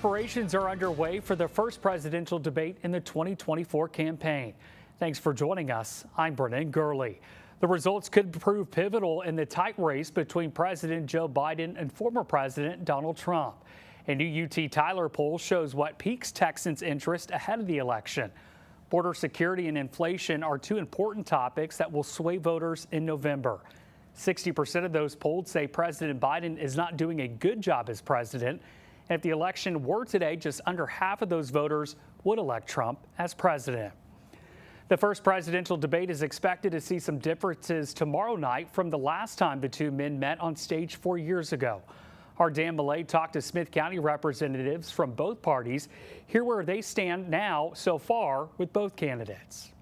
Preparations are underway for the first presidential debate in the 2024 campaign. Thanks for joining us. I'm Brennan Gurley. The results could prove pivotal in the tight race between President Joe Biden and former President Donald Trump. A new UT Tyler poll shows what piques Texans' interest ahead of the election. Border security and inflation are two important topics that will sway voters in November. 60% of those polled say President Biden is not doing a good job as president. And if the election were today, just under half of those voters would elect Trump as president. The first presidential debate is expected to see some differences tomorrow night from the last time the two men met on stage 4 years ago. Our Dan Millay talked to Smith County representatives from both parties. Hear where they stand now so far with both candidates.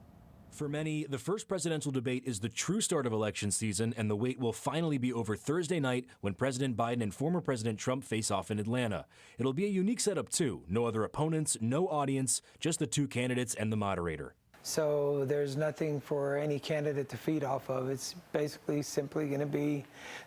For many, the first presidential debate is the true start of election season, and the wait will finally be over Thursday night when President Biden and former President Trump face off in Atlanta. It'll be a unique setup, too. No other opponents, no audience, just the two candidates and the moderator. So there's nothing for any candidate to feed off of. It's basically simply going to be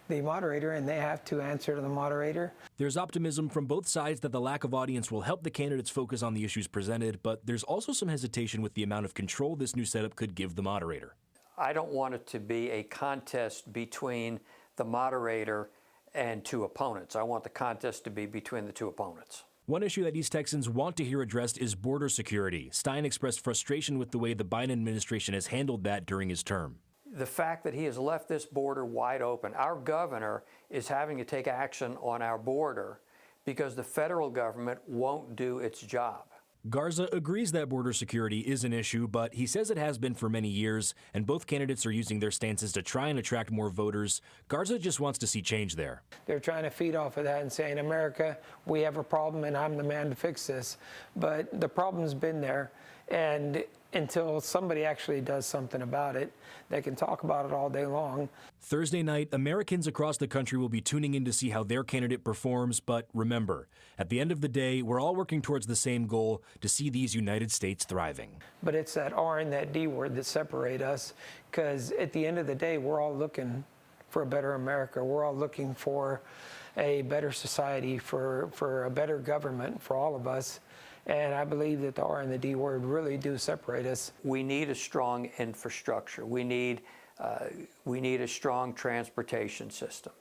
the moderator, and they have to answer to the moderator. There's optimism from both sides that the lack of audience will help the candidates focus on the issues presented, but there's also some hesitation with the amount of control this new setup could give the moderator. I don't want it to be a contest between the moderator and two opponents. I want the contest to be between the two opponents. One issue that East Texans want to hear addressed is border security. Stein expressed frustration with the way the Biden administration has handled that during his term. The fact that he has left this border wide open. Our governor is having to take action on our border because the federal government won't do its job. Garza agrees that border security is an issue, but he says it has been for many years, and both candidates are using their stances to try and attract more voters. Garza just wants to see change there. They're trying to feed off of that and saying, America, we have a problem and I'm the man to fix this. But the problem's been there, and until somebody actually does something about it, they can talk about it all day long. Thursday night, Americans across the country will be tuning in to see how their candidate performs. But remember, at the end of the day, we're all working towards the same goal, to see these United States thriving. But it's that R and that D word that separate us, because at the end of the day, we're all looking for a better America. We're all looking for a better society, for a better government for all of us. And I believe that the R and the D word really do separate us. We need a strong infrastructure. We need a strong transportation system.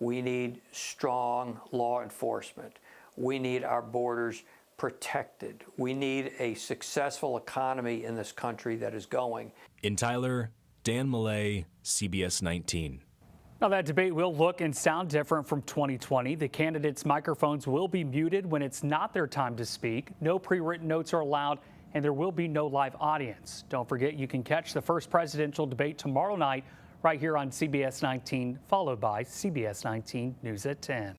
We need strong law enforcement. We need our borders protected. We need a successful economy in this country that is going. In Tyler, Dan Millay, CBS 19. Now, that debate will look and sound different from 2020. The candidates' microphones will be muted when it's not their time to speak. No pre-written notes are allowed, and there will be no live audience. Don't forget, you can catch the first presidential debate tomorrow night right here on CBS 19, followed by CBS 19 News at 10.